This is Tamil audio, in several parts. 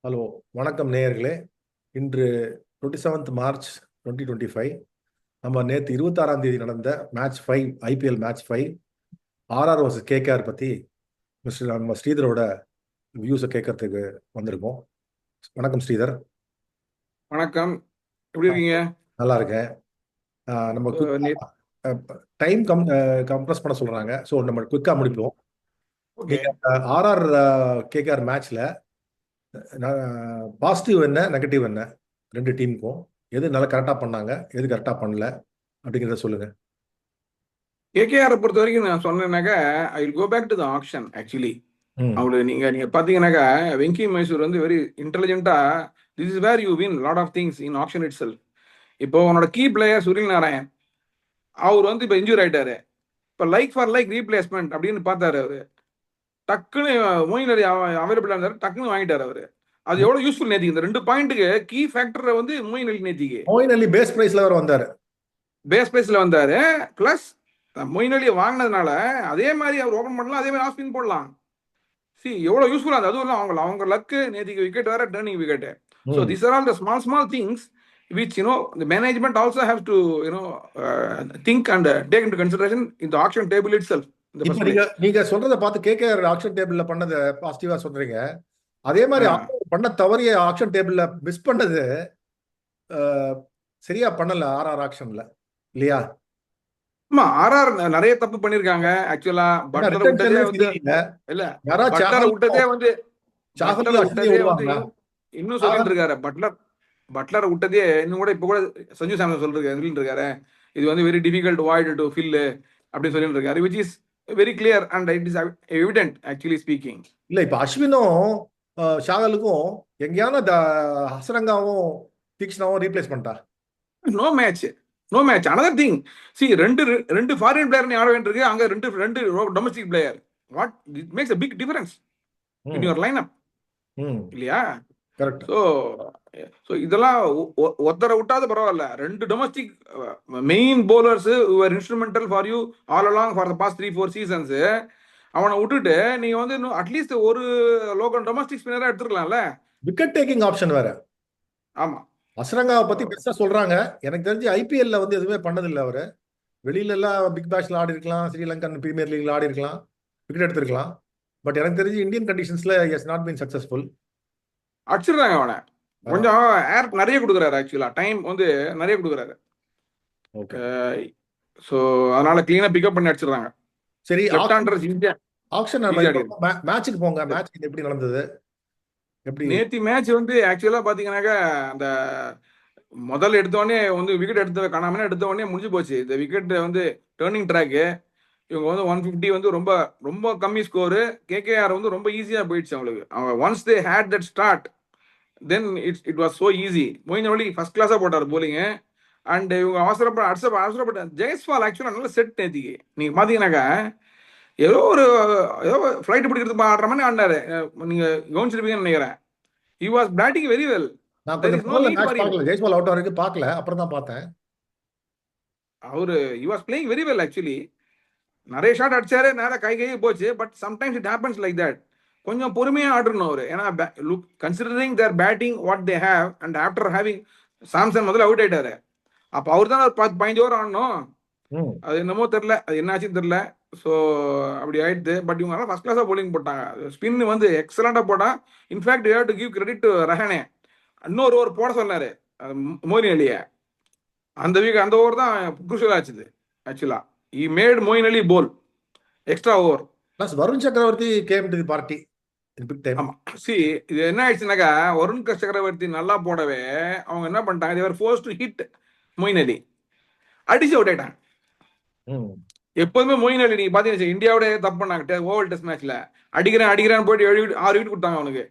ஹலோ, வணக்கம் நேயர்களே. இன்று 27th மார்ச் 2025. நம்ம நேற்று 26ஆம் தேதி நடந்த match 5 IPL match 5 RR vs KKR பற்றி நம்ம ஸ்ரீதரோட வியூஸை கேட்கறதுக்கு வந்திருக்கோம். வணக்கம் ஸ்ரீதர். வணக்கம், எப்படி இருக்கீங்க? நல்லா இருக்கேன். நம்ம நே- டைம் கம்ப்ரஸ் பண்ண சொல்றாங்க. ஸோ நம்ம குயிக்காக முடிப்போம். ஓகே. நீங்க ஆர்ஆர் கேகேஆர் மேட்ச்ல பாசிட்டிவ் என்ன நெகட்டிவ் என்ன ரெண்டு டீமுக்கும் எது நல்லா கரெக்டாக பண்ணாங்க, எது கரெக்டாக பண்ணல அப்படிங்கிறத சொல்லுங்க. கேகேஆரை பொறுத்த வரைக்கும் நான் சொன்னேன்னாக்கா I will go back to the auction. Actually ம் அவங்களுக்கு நீங்க பார்த்தீங்கன்னாக்கா வெங்கி மைசூர் வந்து வெரி இன்டெலிஜென்ட்டா this is where you win lot of things in auction itself. இப்போ உன்னோட கீ பிளேயர் சுனில் நாராயண் அவர் வந்து இப்போ இன்ஜூர் ஆயிட்டாரு. இப்போ லைக் ஃபார் லைக் ரீப்ளேஸ்மெண்ட் அப்படின்னு பார்த்தாரு அவரு. டக்குன்னு மோயின் அலி அவைலபிளா இருந்தாரு, டக்குன்னு வாங்கிட்டாரு அவரு. அது எவ்வளவு யூஸ்ஃபுல் நேத்திக்கு இந்த 2 பாயிண்ட்டுக்கு கீ ஃபேக்டர் வந்து மோயின் அலி நேத்திக்கு மோயின் அலி பேஸ் பிரைஸ்ல வர வந்தாரு. பேஸ் பிரைஸ்ல வந்தாரு. பிளஸ் மொயின் அலியை வாங்கினதுனால அதே மாதிரி அவர் ஓபன் பண்ணலாம், அதே மாதிரி ஆஃப் ஸ்பின் போடலாம். சி எவ்வளவு யூஸ்ஃபுல்லா இருந்தது. அதுவும் இல்லை அவங்க லக்கு நேத்திக்கு விக்கெட் வேற turning wicket. So this are all the small things which the management also have to think and take into consideration in the auction table itself. இப்ப நீங்க சொல்றத பார்த்து கேகேஆர் ஆக்ஷன் டேபிள்ல பண்ணது பாசிட்டிவா சொல்றீங்க. அதே மாதிரி பண்ண தவறிய ஆக்ஷன் டேபிள்ல மிஸ் பண்ணது சரியா பண்ணல ஆர்ஆர் ஆக்ஷன்ல இல்லையா? ஆமா, ஆர்ஆர் நிறைய தப்பு பண்ணிருக்காங்க. ஆக்சுவலா பட்லர் விட்டதே வந்து இல்ல, பட்லர் விட்டதே வந்து இன்னும் சொல்லிட்டு இருக்காரு. பட்லர் விட்டதே இன்னும் கூட இப்ப கூட சஞ்சு சாம்சன் சொல்லிட்டு இருக்காரு இது வந்து very difficult void to fill அப்படின்னு சொல்லிட்டு இருக்காரு, which is very clear and it is evident actually speaking. இல்ல இப்ப அஸ்வினும் ஷாகலுக்கும் எங்கேயான ஹசரங்காவும் தீக்ஷனாவும் ரீப்ளேஸ் பண்ணிட்டா. No match another thing. see ரெண்டு ஃபாரின் பிளேயர் ஆட வேண்டியிருக்கு, அங்க ரெண்டு domestic player. What it makes a big difference in your lineup இல்லையா? கரெக்ட். ஸோ இதெல்லாம் ஒருத்தரை விட்டாத பரவாயில்ல. ரெண்டு domestic main bowlers were instrumental for you all along for the past 3-4 seasons. அவனை விட்டுட்டு நீங்க வந்து அட்லீஸ்ட் ஒரு லோக்கல் டொமஸ்டிக் ஸ்பின்னரா எடுத்துக்கலாம்ல. விக்கெட் டேக்கிங் ஆப்ஷன் வேற. ஆமா, அஸ்ரங்காவை பத்தி பெருசா சொல்றாங்க. எனக்கு தெரிஞ்சு ஐபிஎல்ல வந்து எதுவுமே பண்ணதில்லை அவரு. வெளியில எல்லாம் பிக் பேஷ்ல ஆடி இருக்கலாம், ஸ்ரீலங்கன் பிரீமியர் லீக்ல ஆடி இருக்கலாம், விக்கெட் எடுத்திருக்கலாம். பட் எனக்கு தெரிஞ்சு இந்தியன் கண்டிஷன்ஸ்ல இஸ் நாட் பீன் சக்சஸ்ஃபுல். அடிச்சிடுறாங்க அவனை. கொஞ்சம் ஏர் நிறைய கொடுக்குறாரு. ஆக்சுவலா டைம் வந்து நிறைய கொடுக்குறாரு. ஸோ அதனால கிளீனா பிக்கப் பண்ணி அடிச்சிடுறாங்க. சரி, ஆக்ஷன் மேட்சுக்கு போங்க. மேட்ச் எப்படி நடந்தது? நேத்தி மேட்ச் வந்து ஆக்சுவலா பாத்தீங்கன்னாக்கா அந்த முதல் எடுத்தோடனே வந்து விக்கெட் காணாம எடுத்தோடனே முடிஞ்சு போச்சு. இந்த விக்கெட் வந்து டேர்னிங் ட்ராக்கு. இவங்க வந்து 150 வந்து ரொம்ப ரொம்ப கம்மி ஸ்கோரு. கேகேஆர் வந்து ரொம்ப ஈஸியா போயிடுச்சு அவங்களுக்கு. அவங்க once they had that start then it was so easy. Moeen Ali first கிளாஸா போட்டார் போலிங்க. அண்ட் இவங்க அவசரப்பட்ட ஜெயஸ்வால் ஆக்சுவலா நல்ல செட் நேத்திக்கு. நீங்க பாத்தீங்கன்னாக்கா ஏதோ ஃபிளைட் பிடிக்கிறதுக்கு ஆடுற மாதிரி ஆடினாரு. நீங்க கவனிச்சிருப்பீங்கன்னு நினைக்கிறேன். he was batting very well. Jaiswal out வரைக்கும் பார்க்கல, அப்புறம் தான் பார்த்தேன். he was playing very well actually. நிறைய ஷாட் அடிச்சாரு, நேரா கை போச்சு. But sometimes it happens like that. கொஞ்சம் பொறுமையா ஆடணும் அவரு. ஏன்னா considering their batting what they have and after having Samson முதல்ல அவுட் ஆயிட்டாரு. அப்ப அவர் தான் 15 ஓவர் ஆடணும். அது என்னமோ தெரியல, அது என்னாச்சுன்னு தெரியல. ஸோ அப்படி ஆயிடுது. பட் இவங்க ஃபர்ஸ்ட் கிளாஸா போலிங் போட்டாங்க. ஸ்பின் வந்து எக்ஸலண்டா போட்டான். In fact you have to give credit to Rahane. இன்னொரு ஓவர் போட சொன்னாரு மோயின் அலிய. அந்த ஓவர் தான் குருஷல் ஆச்சுது. ஆக்சுவலா he made Moeen Ali bowl extra over. Plus Varun Chakravarthy came to the party. ஆமா, இது என்ன ஆயிடுச்சுனாக்கா வருண் சக்கரவர்த்தி நல்லா போடவே அவங்க என்ன பண்ணிட்டாங்க, they were forced to hit Moeen அலி. அடிச்சு அவுட் ஆயிட்டாங்க. எப்போதுமே மொயின் அலி நீங்க பாத்தீங்கன்னா இந்தியாவோட தப்பு பண்ணாங்க ஓவல் டெஸ்ட் மேட்ச்ல. அடிக்கிறேன் போயிட்டு 6 விக்கெட் கொடுத்தாங்க அவனுக்கு.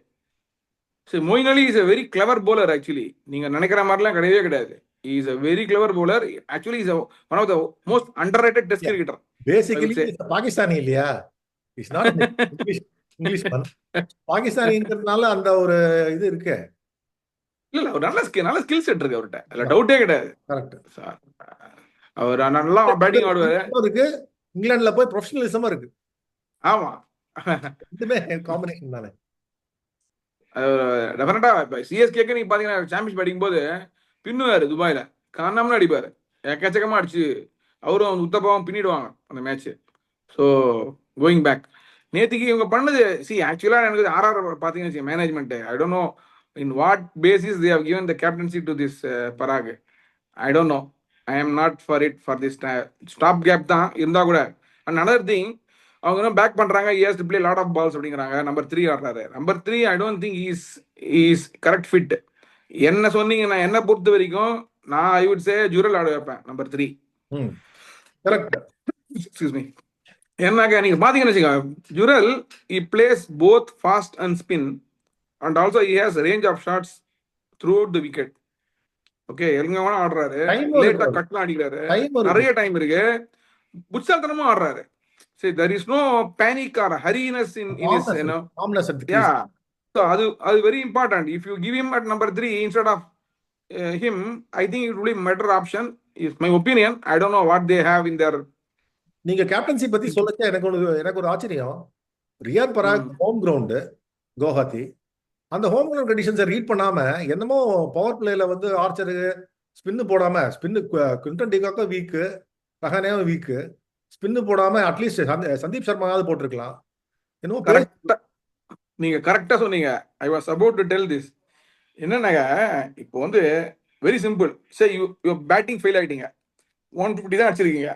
சரி, மொயின் அலி is a very clever bowler actually. நீங்க நினைக்கிற மாதிரிலாம் கிடையவே கிடையாது. he is a very clever bowler. actually is one of the most underrated test cricketer. basically Pakistani இல்லையா? Is not English man. பாகிஸ்தானின்றதுனால அந்த ஒரு இது இருக்கு. இல்ல ஒரு நல்ல ஸ்கில் செட் இருக்கு அவர்கிட்ட, அதுல டவுட்டே கிடையாது. கரெக்ட். அவர் நல்லா பேட்டிங் ஆடுவாரு. இங்கிலாந்துல போய் ப்ரொஃபஷனலிசமா இருக்கு. ஆமா, இதுமே காம்பினேஷன் தானே. டெஃபினட்டா இப்போ சிஎஸ்கேக்கு நீங்க பாத்தீங்கன்னா சாம்பியன்ஸ் அடிக்கும்போது பின்னுவாரு துபாயில காணாமனு அடிப்பாரு, எக்கச்சக்கமா அடிச்சு அவரும் உத்தப்பாவும் பின்னிடுவாங்க அந்த மேட்ச். ஸோ கோயிங் பேக், நேத்திக்கு இவங்க பண்ணது ஆக்சுவலா எனக்கு ஆர்ஆர் பாத்தீங்கன்னா management, I don't know in what basis they have given the captaincy to this Parag. I don't know, I am not for it for this stop gap தான் இருந்தா கூட. அண்ட் another திங், அவங்க என்ன பேக் பண்றாங்க, years to play lot of balls அப்படிங்கிறாங்க. நம்பர் 3 ஆடுறாரு. Number 3 I don't think is correct fit. என்ன சொன்னீங்க, நான் என்ன பொறுத்த வரைக்கும் நான் ஐ வுட் சே ஜுரல் ஆட வைப்பேன் நம்பர் 3. கரெக்ட். Excuse me. ஏன்னாக்க நீங்க பாத்தீங்கன்னு வச்சுக்கோங்க, Jurel he plays both fast and spin and also he has a range of shots throughout the wicket. Okay, எங்க வேணா ஆடுறாரு, டைம் லேட்டா கட்லாம் அடிக்கிறாரு, டைம் நிறைய டைம் இருக்கு, புட்சால்தனமா ஆடுறாரு. சரி, there is no panic or hurriness in his, you know. Yeah, so அது very important. If you give him at number 3 instead of him, I think it will be better option, is my opinion. I don't know what they have in their. நீங்க கேப்டன்சி பத்தி சொல்லுங்க. எனக்கு ஒரு ஆச்சரியம். ரியான் பராக் ஹோம் கிரவுண்டு குவஹாத்தி, அந்த ஹோம் கிரவுண்ட் கண்டிஷன்ஸை ரீட் பண்ணாம என்னமோ பவர் பிளேல வந்து ஆர்ச்சரு ஸ்பின்னு போடாம, ஸ்பின்னு குவிண்டன் டிகாக்கோ வீக்கு, ரஹானேவும் வீக்கு, ஸ்பின்னு போடாம அட்லீஸ்ட் சந்தீப் சர்மாவது போட்டிருக்கலாம். என்னமோ கரெக்டா நீங்க கரெக்டா சொன்னீங்க. I was about to tell this. என்னன்னாங்க, இப்போ வந்து வெரி சிம்பிள். சரி, யூ பேட்டிங் ஃபெயில் ஆயிட்டீங்க, 150 தான் அடிச்சிருக்கீங்க.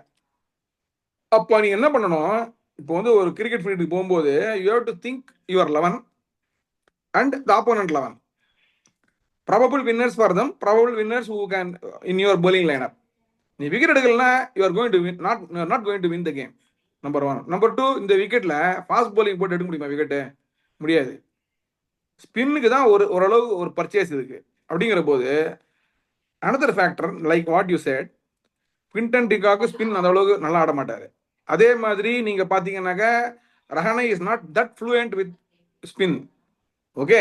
அப்போ நீங்க என்ன பண்ணணும், இப்போ வந்து ஒரு கிரிக்கெட் ஃபீல்டுக்கு போகும்போது you have to think your 11 and the opponent 11. Probable winners for them, probable winners who can in your bowling lineup. நீ விக்கெட் எடுக்கலன்னா you are going to win, not going to win the game. Number 1. Number 2, இந்த விக்கெட்ல ஃபாஸ்ட் bowling போட்டு எடுக்க முடியுமா விக்கெட்டு? முடியாது. ஸ்பின்னுக்கு தான் ஓரளவு ஒரு பர்ச்சேஸ் இருக்கு. அப்படிங்கிற போது another factor like what you said, Quinton de Kock spin அந்த அளவுக்கு நல்லா ஆட மாட்டாரு. அதே மாதிரி நீங்க பாத்தீங்கன்னாக்க Rahane is not that fluent with spin. Okay,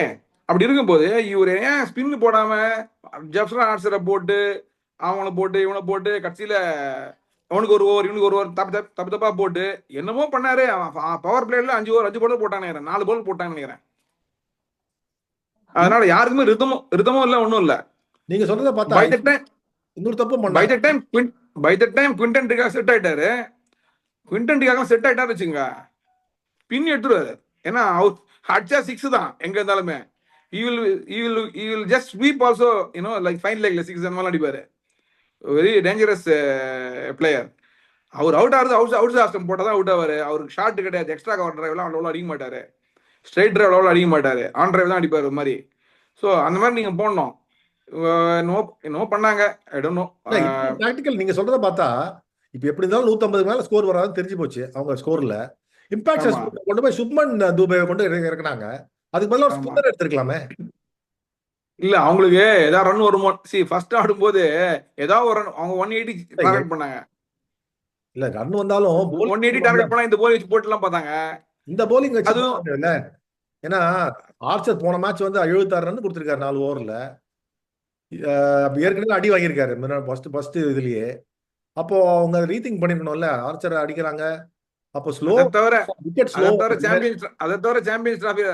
அப்படி இருக்கும்போது இவர் ஏன் ஸ்பின் போடாம ஜெப்சன் ஆர்ச்சரை போட்டு அவனை போட்டு இவனை போட்டு கடைசியில அவனுக்கு ஒரு ஓவர் இவனுக்கு ஒரு ஓவர் தப்பா போட்டு என்னமோ பண்ணாரு. பவர் பிளேல 5 ஓவர் 5 பால் போட்டான்னு நினைக்கிறேன், 4 பால் போட்டான்னு நினைக்கிறேன். அதனால யாருக்குமே ரிதமும் இல்ல, ஒன்றும் இல்ல. நீங்க சொல்றத பார்த்தா இன்னொரு தப்பு பண்ணாங்க. By the time Quinton de Kock set ஆயிட்டாரு. குவிண்டன் டிகாக் செட் ஆயிட்டாரு வச்சுங்க, பின் எடுத்துருவாரு. ஏன்னா அவர் அடிச்சா 6 தான் எங்க இருந்தாலுமே. he will just sweep also, you know, like fine leg 6 அந்த மாதிரி அடிப்பாரு. Very dangerous player. அவர் அவுட் ஆகுறது அவுட் ஆஸ்டம் போட்டால் தான் அவுட் ஆவாரு. அவருக்கு ஷார்ட் கிடையாது, எக்ஸ்ட்ரா கவர் டிரைவ்லாம் அவ்வளோ அடிக்க மாட்டாரு, ஸ்ட்ரைட் டிரைவ் அவ்வளோ அடிக்க மாட்டாரு, ஆன் டிரைவ் தான் அடிப்பார் ஒரு மாதிரி. ஸோ அந்த மாதிரி நீங்க போடணும். நோ பண்ணாங்க. ஐ டோன்ட் நோ. ப்ராக்டிக்கல் நீங்க சொல்றத பார்த்தா இப்போ எப்படி இருந்தாலும் 150 மேல ஸ்கோர் வராதுன்னு தெரிஞ்சு போச்சு. அவங்க ஸ்கோர்ல இம்பாக்ட் கொண்டு போய் சுப்மன் துபேவை கொண்டு இறக்குனாங்க. அதுக்கு பதிலாக ஒரு ஸ்பின்னர் எடுத்துருக்கலாமே. இல்ல, அவங்களுக்கு ஏதாவது ரன் வருமோ. ஃபர்ஸ்ட் ஆடும்போது ஏதாவது ஒரு ரன் அவங்க 180 டார்கெட் பண்ணாங்க. இல்ல ரன் வந்தாலும் 180 டார்கெட் பண்ணா இந்த போலிங் வச்சு போட்டுலாம் பார்த்தாங்க. இந்த போலிங் வச்சு இல்ல, ஏன்னா ஆர்ச்சர் போன மேட்ச் வந்து 76 ரன் கொடுத்துருக்காரு 4 ஓவர்ல. ஏற்கனவே அடி வாங்கியிருக்காரு ஃபர்ஸ்ட் இதுலயே. அப்போ அவங்க ரீதிங்க் பண்ணிருக்கணும்ல, ஆர்ச்சர் அடிக்கிறாங்க. அப்போ ஸ்லோ விக்கெட் ஸ்லோ. அதை தவிர சாம்பியன்ஸ் டிராஃபி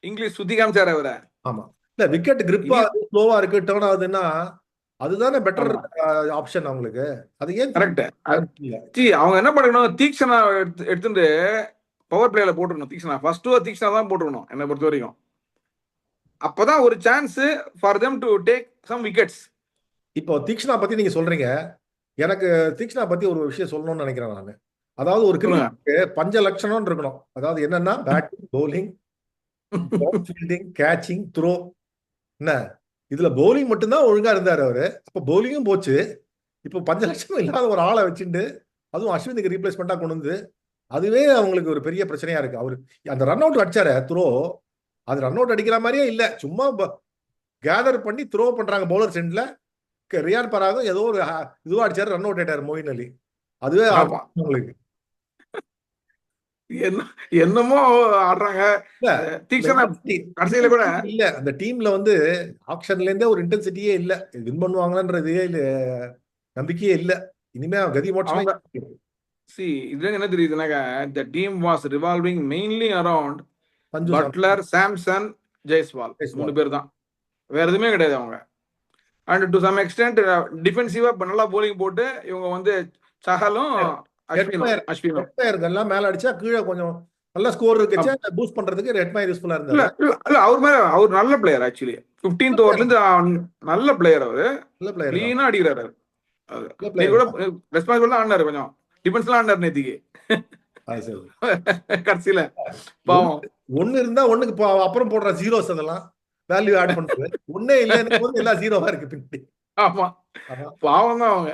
இங்கிலீஷ் சுத்தி காமிச்சாரு அவரை. ஆமா, இல்ல விக்கெட் கிரிப்பா ஸ்லோவா இருக்கு, டர்ன் ஆகுதுன்னா அதுதானே பெட்டர் ஆப்ஷன் அவங்களுக்கு. அது ஏன் கரெக்ட். அவங்க என்ன பண்ணணும், தீக்ஷனா எடுத்துட்டு பவர் பிளேல போட்டுருணும். தீக்ஷனா ஃபர்ஸ்ட் தீக்ஷனா தான் போட்டுருணும் என்னை பொறுத்த வரைக்கும். அப்பதான் ஒரு chance for them to take some wickets. இப்போ தீக்ஷனா பத்தி நீங்க சொல்றீங்க, எனக்கு தீக்ஷனா பத்தி ஒரு விஷயம் சொல்லணும்னு நினைக்கிறேன் நான். அதாவது ஒரு கிரிக்கெட்டுக்கு பஞ்ச லட்சணம் இருக்கணும். அதாவது என்னன்னா batting, bowling, fielding, catching, throw. என்ன இதுல பவுலிங் மட்டும்தான் ஒழுங்கா இருந்தாரு அவரு. அப்ப பவுலிங்கும் போச்சு. இப்போ 5 லட்சம் இல்லாத ஒரு ஆளை வச்சுட்டு, அதுவும் அஸ்வினுக்கு ரீப்ளேஸ்மெண்டா கொண்டு வந்து, அதுவே அவங்களுக்கு ஒரு பெரிய பிரச்சனையா இருக்கு. அவரு அந்த ரன் அவுட் அடிச்சாரு த்ரோ, அது ரன் அவுட் அடிக்கிற மாதிரியே இல்ல, சும்மா கேதர் பண்ணி த்ரோ பண்றாங்க பவுலர் சென்ட்ல. ரியான் பராகும் ஏதோ ஒரு இதுவா அடிச்சாரு, ரன் அவுட் ஆயிட்டாரு மொயின் அலி. அதுவே உங்களுக்கு என்னமோ ஆடுறாங்க. கடைசியில கூட இல்ல, அந்த டீம்ல வந்து ஆக்ஷன்ல இருந்தே ஒரு இன்டென்சிட்டியே இல்ல, வின் பண்ணுவாங்கன்றதே இல்ல, நம்பிக்கையே இல்ல. இனிமே கதி மோட்சம். இதுல என்ன தெரியுதுனாக்கா, the team was revolving mainly around Buttler, Samson, Jaiswal Jaiswal. 3 பேர் தான், வேற எதுவுமே கிடையாது அவங்க. அண்ட் டு சம் எக்ஸ்டென்ட் டிஃபென்சிவா நல்லா போலிங் போட்டு இவங்க வந்து சஹலும் அஸ்வினும் எல்லாம் மேல அடிச்சா கீழே கொஞ்சம் நல்ல ஸ்கோர் இருக்குச்சு, பூஸ்ட் பண்றதுக்கு ரெட்மயர் யூஸ்ஃபுல்லா இல்ல இருந்தாரு. இல்ல அவர் மேல அவர் நல்ல பிளேயர் ஆக்சுவலி. 15th ஓவர்ல இருந்து நல்ல பிளேயர் அவரு, நல்ல பிளேயர் கிளீனா அடிக்கிறாரு. நீ கூட ரெஸ்பான்சிபிள் தான் ஆடினாரு, கொஞ்சம் டிஃபென்ஸ்லாம் ஆடினாரு நேத்திக்கு கடைசியில. பாவம் ஒண்ணு இருந்தா ஒண்ணுக்கு அப்புறம் போடுற ஜீரோஸ் அதெல்லாம் வேல்யூ ஆட் பண்றது, ஒண்ணே இல்லைன்னு போது எல்லாம் ஜீரோவா இருக்கு பின்னாடி. ஆமா பாவம் தான் அவங்க.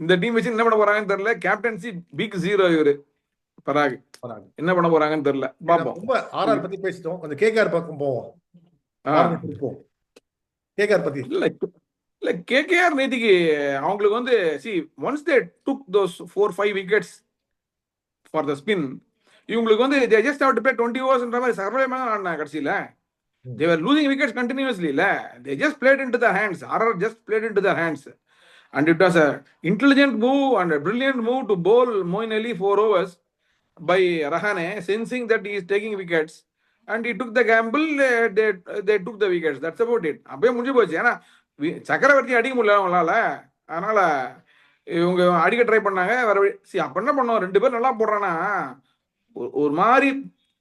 இந்த டீம் வச்சு என்ன பண்ண போறாங்கன்னு தெரியல. கேப்டன்சி பிக் ஜீரோ இவரு பராக், என்ன பண்ண போறாங்கன்னு தெரியல. பாப்போம். ரொம்ப ஆர்ஆர் பத்தி பேசிட்டோம், கொஞ்சம் கேகேஆர் பக்கம் போவோம். கேகேஆர் பத்தி இல்ல கேகேஆர் நேத்திக்கு அவங்களுக்கு வந்து see once they took those 4-5 wickets for the spin, இவங்களுக்கு வந்து they just have to play 20 overs ன்ற மாதிரி சர்வே தான் ஆடினாங்க கடைசியில. They were losing wickets continuously இல்ல, they just played into their hands. RR just played into their hands, and it was a intelligent move and a brilliant move to bowl Moeen Ali 4 overs by Rahane, sensing that he is taking wickets, and he took the gamble. They took the wickets, that's about it. அப்படியே முடிஞ்சு போச்சு. ஏன்னா சக்கரவர்த்தி அடிக்க முடியல அவங்களால, அதனால இவங்க அடிக்க ட்ரை பண்ணாங்க. வேற அப்ப என்ன பண்ணோம், 2 பேர் நல்லா போடுறானா ஒரு மாதிரி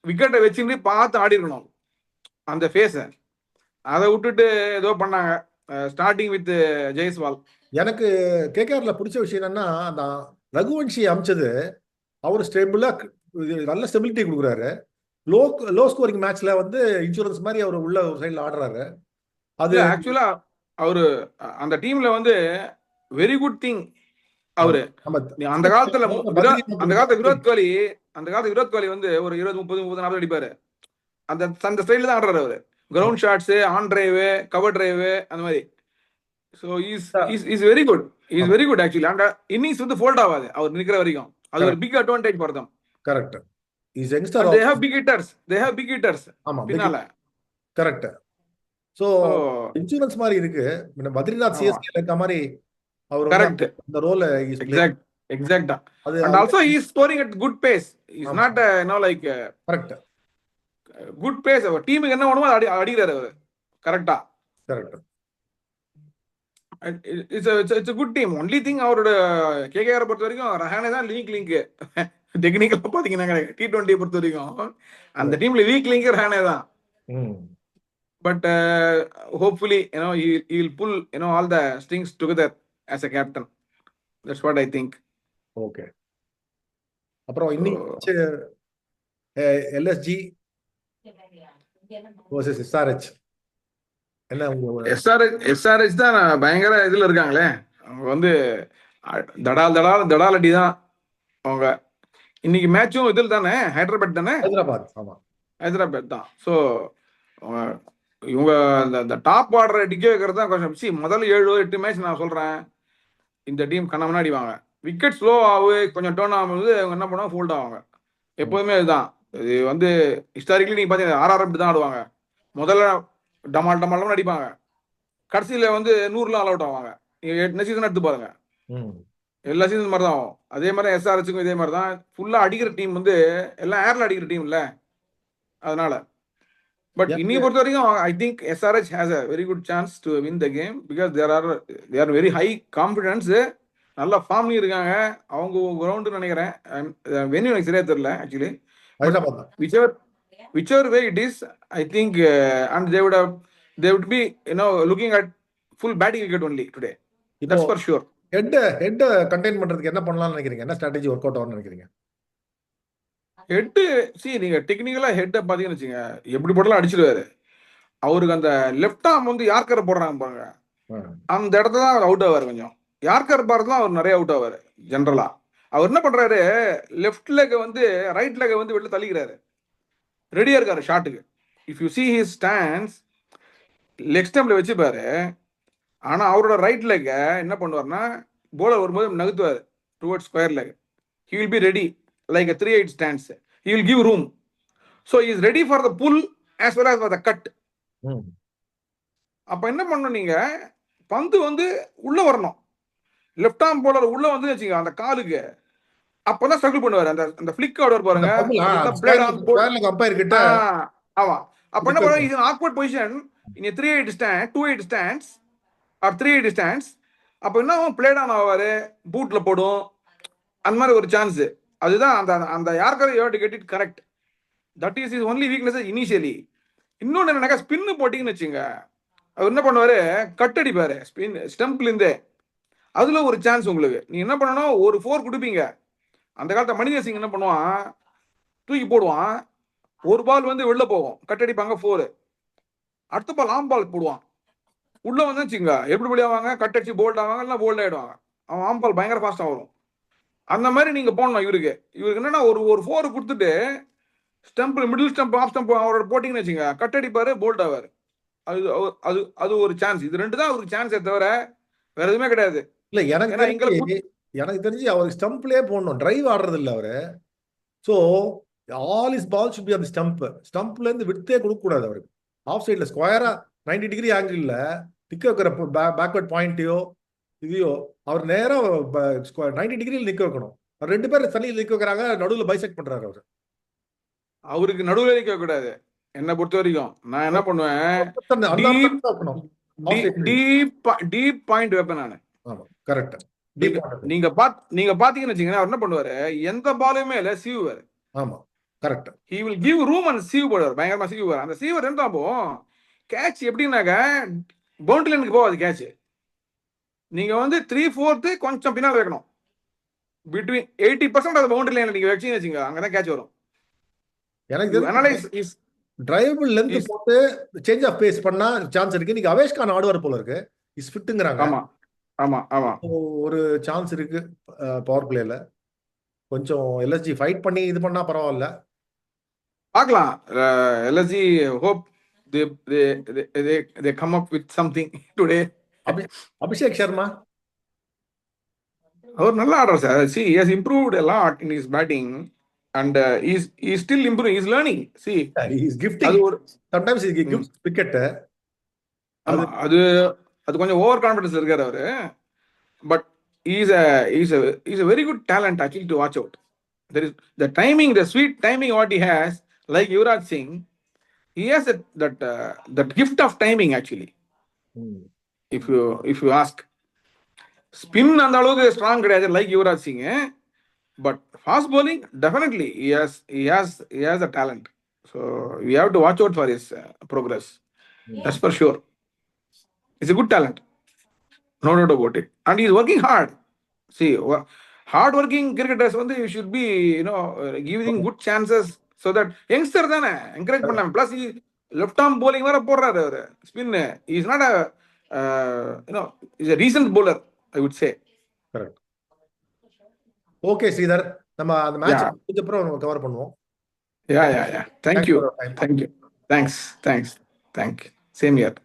விக்கெட்டை வச்சுட்டு பார்த்து ஆடி இருக்கணும் அந்த ஃபேஸை, அதை விட்டுட்டு ஏதோ பண்ணாங்க. Starting with Jaiswal. எனக்கு கேகேஆர்ல பிடிச்ச விஷயம் என்னன்னா, அந்த ரகுவன்ஷி அமைச்சது அவர் ஸ்டேபிளா நல்ல ஸ்டெபிலிட்டி கொடுக்குறாரு. லோ ஸ்கோரிங் மேட்ச்ல வந்து இன்சூரன்ஸ் மாதிரி அவர் உள்ள ஒரு சைடுல ஆடுறாரு. அது ஆக்சுவலா அவரு அந்த டீம்ல வந்து வெரி குட் திங். அவரு அந்த காலத்துல விராட் கோலி வந்து ஒரு 20, 30, 40 அடிப்பாரு. அந்த ஸ்டைல தான் ஆடுறாரு அவரு. Ground shots, on drive, cover drive, அந்த மாதிரி. So is very good, is very good actually. அந்த இன்னிங்ஸ் வந்து ஃபோல்ட் ஆகாது அவர் நிக்கிற வரைக்கும். அது ஒரு big advantage for them. Correct. Is youngster, they have big hitters ஆமா பின்னால. கரெக்ட். சோ இன்சூரன்ஸ் மாதிரி இருக்கு. பத்ரிநாத் சிஎஸ்கே இருக்க மாதிரி அவர் கரெக்ட் அந்த ரோல் இஸ் எக்ஸாக்ட்டா. and also he is scoring at good pace. He's not like correct good pace. அவர் டீமுக்கு என்ன வேணுமோ அடிக்கிறாரு அவர் கரெக்டா. Correct. It's a good team. only thing அவரோட கேகேஆர் பொறுத்த வரைக்கும் ரஹானே தான் லிங்க் டெக்னிக்கலா பாத்தீங்கன்னா T20 பொறுத்த வரைக்கும் அந்த டீம்ல வீக் லிங்க் ரஹானே தான். But hopefully he will pull all the strings together as a captain. That's what I think. Okay. அப்புறம் இன்னைக்கு எல்எஸ்ஜி vs SRH என்ன SRH தான் பயங்கர இதுல இருக்காங்களே. அவங்க வந்து தடால் அடி தான் அவங்க. இன்னைக்கு மேட்சும் இதில் தானே, ஹைதராபாத் தானே, ஹைதராபாத் தான். ஸோ இவங்க இந்த டாப் ஆர்டர் அடிக்க வைக்கிறது தான் கொஞ்சம். முதல்ல 7-8 மேட்ச் நான் சொல்றேன், இந்த டீம் கண்ணா அடிவாங்க. விக்கெட் ஸ்லோ ஆகு, கொஞ்சம் டேர்ன் ஆகும்போது அவங்க என்ன பண்ணுவாங்க, ஃபோல்ட் ஆவாங்க. எப்போதுமே இதுதான். இது வந்து ஹிஸ்டாரிக்கலி நீங்க பாத்தீங்கன்னா RR அப்படி தான் ஆடுவாங்க. முதல்ல டமால் அடிப்பாங்க, கடைசியில வந்து 100 ஆல் அவுட் ஆவாங்க. என்ன சீசன் எடுத்து பாருங்க, எல்லா சீசன் மாதிரி தான் ஆகும். அதே மாதிரி SRHக்கும் இதே மாதிரி தான். ஃபுல்லா அடிக்கிற டீம் வந்து எல்லாம் ஏர்ல அடிக்கிற டீம் இல்ல, அதனால. பட் இன்னைக்கு பொறுத்த வரைக்கும் I think SRH has a very good chance to win the game because they are very high confidence. நல்ல ஃபார்ம்லயும் இருக்காங்க அவங்க. கிரவுண்ட் நினைக்கிறேன், வென்யூ எனக்கு சரியா தெரியல actually. whichever way it is, I think and they would be looking at full batting wicket only today. That's for sure. Head contain பண்றதுக்கு என்ன பண்ணலாம்னு நினைக்கிறீங்க? என்ன ஸ்ட்ராட்டஜி வொர்க் அவுட் ஆகும்னு நினைக்கிறீங்க? ஹெட் நீங்க டெக்னிக்கலா ஹெட் பாத்தீங்கன்னு வச்சுங்க, எப்படி போட்டாலும் அடிச்சிடுவாரு. அவருக்கு அந்த லெஃப்ட் ஆர்ம் வந்து யார்கர் போடுறாங்க பாருங்க, அந்த இடத்துல தான் அவுட் ஆவாரு. கொஞ்சம் யார்கர் பாருதான் அவர் நிறைய அவுட் ஆவாரு ஜென்ரலா. அவர் என்ன பண்றாரு, லெஃப்ட் லெக் வந்து ரைட் லெக் வந்து வெளில தள்ளிக்கிறாரு, ரெடியா இருக்காரு ஷாட்டுக்கு. If you see his stance, leg ஸ்டம்ப்ல வச்சுப்பாரு. ஆனா அவரோட ரைட் லெக் என்ன பண்ணுவார்னா, போலர் வரும்போது நகர்த்துவாரு towards square leg. he will be ready like a 3-8 stance. he will give room, so he is ready for the pull as well as for the cut. அப்ப என்ன பண்ணணும், நீங்க பந்து வந்து உள்ள வரணும், லெஃப்ட் ஆர்ம் போலர் உள்ள வந்து வச்சுங்க அந்த காலுக்கு, அப்பதான் ஸ்ட்ரகிள் பண்ணுவாரு. அந்த ஃபிளிக் ஆர்டர் பாருங்க, ஆமா அப்ப என்ன பண்ணுவாங்க, இது awkward position in 3-8 stand 2-8 stands or 3-8 stands. அப்ப என்ன பிளே டவுன் ஆவாரு, பூட்ல போடும், அந்த மாதிரி ஒரு சான்ஸ். அதுதான் அந்த அந்த யாருக்காவது you have to get it correct. That is is only weakness initially. இன்னொன்னு என்னன்னாக்கா, ஸ்பின்னு போட்டிங்கன்னு வச்சுங்க, அவர் என்ன பண்ணுவாரு, கட் அடிப்பாரு ஸ்பின் ஸ்டம்ப்ல இருந்தே. அதுல ஒரு சான்ஸ் உங்களுக்கு. நீ என்ன பண்ணணும், ஒரு 4 கொடுப்பீங்க. அந்த காலத்துல மணிகர் சிங் என்ன பண்ணுவான், தூக்கி போடுவான், ஒரு பால் வந்து வெளில போகும், கட் அடிப்பாங்க 4. அடுத்த பால் ஆம் பால் போடுவான், உள்ள வந்து வச்சுங்க எப்படி விளையாடுவாங்க, கட் அடிச்சு போல்ட் ஆவாங்க, இல்லை போல்ட் ஆயிடுவாங்க. அவன் ஆம் பால் பயங்கர ஃபாஸ்டா வரும். அந்த மாதிரி நீங்க போடணும். இவருக்கு என்னன்னா, ஒரு ஒரு 4 கொடுத்துட்டு stump, middle stump, of stump அவரோட போட்டிங்கன்னு வச்சுங்க, கட் அடிப்பாரு, போல்ட் ஆவாரு. அது அது அது ஒரு சான்ஸ். இது 2 தான் அவருக்கு சான்ஸே தவிர வேற எதுவுமே கிடையாது. இல்ல எனக்கு தெரிஞ்சு அவர் ஸ்டம்ப்லயே போடணும், டிரைவ் ஆடுறது இல்ல அவரு. So all is ball should be அந்த ஸ்டம்ப்ல இருந்து விட்டே கொடுக்க கூடாது அவருக்கு. ஆஃப் சைட்ல ஸ்கொயரா 90 டிகிரி ஆங்கிள் நிக்க வைக்கிற பேக்வர்ட் பாயிண்டையோ இதையோ அவர் நேரா 90 டிகிரியில் நிக்க வைக்கணும். 2 பேர் தண்ணியில் நிக்க வைக்கிறாங்க, நடுவில் பைசெக்ட் பண்றாரு அவரு. அவருக்கு நடுவில் நிக்க கூடாது. என்ன பொறுத்த வரைக்கும் நான் என்ன பண்ணுவேன், டீப் பாயிண்ட் வைப்பேன் நானு. கரெக்ட். நீங்க பாத்தீங்கன்னு வச்சீங்கன்னா, அவர் என்ன பண்ணுவாரு, எந்த பாலுமே இல்ல சீவுவாரு. ஆமா correct. he will give room and sieve போடுவார், பயங்கரமா சீவுவார். அந்த சீவர் என்ன போகும், கேட்ச் எப்படின்னாக்க பவுண்டரி லைனுக்கு போகாது கேட்ச். நீங்க வந்து 3/4 கொஞ்சம் பின்னால் வைக்கணும். பிட்வீன் 80% அந்த பவுண்டரி லைன்ல நீங்க வச்சீங்கன்னு வச்சுங்க, அங்கதான் கேட்ச் வரும். எனக்கு டிரைவபிள் லென்த் போட்டு சேஞ்ச் ஆஃப் பேஸ் பண்ணா சான்ஸ் இருக்கு. நீங்க அவேஷ் கான் ஆடுவார் போல இருக்கு, இஸ் ஃபிட்ங்கறாங்க. ஆமா ஆமா ஆமா, ஒரு சான்ஸ் இருக்கு பவர் பிளேல. கொஞ்சம் எல்எஸ்ஜி ஃபைட் பண்ணி இது பண்ணா பரவாயில்ல, பார்க்கலாம். LSG hope they come up with something today. Abhishek Sharma அவர் நல்லா ஆடுறார் sir. see he has improved a lot in his batting and he is still improving, he is learning. see he is gifting, அது ஒரு sometimes he gives wicket. அது கொஞ்சம் ஓவர் கான்ஃபிடன்ஸ் இருக்காரு அவரு. But he is a very good talent actually to watch out. There is the timing, the sweet timing what he has, like Yuvraj Singh. He has that gift of timing actually. If you ask, spin அந்த அளவுக்கு ஸ்ட்ராங் கிடையாது like Yuvraj Singh. But fast bowling definitely he has a talent. So we have to watch out for his progress. That's for sure. He's a good talent, no doubt about it, and he is working hard. See, hard working cricketers வந்து you should be giving good chances so that youngster தானே encourage பண்ணலாம். plus left arm bowling வேற போடுறாரு அவரு, spin. he is not a he's a recent bowler, I would say. correct. okay Sridhar, நம்ம அந்த மேட்ச் முடிஞ்ச அப்புறம் நம்ம கவர் பண்ணுவோம். yeah thank you thanks same here.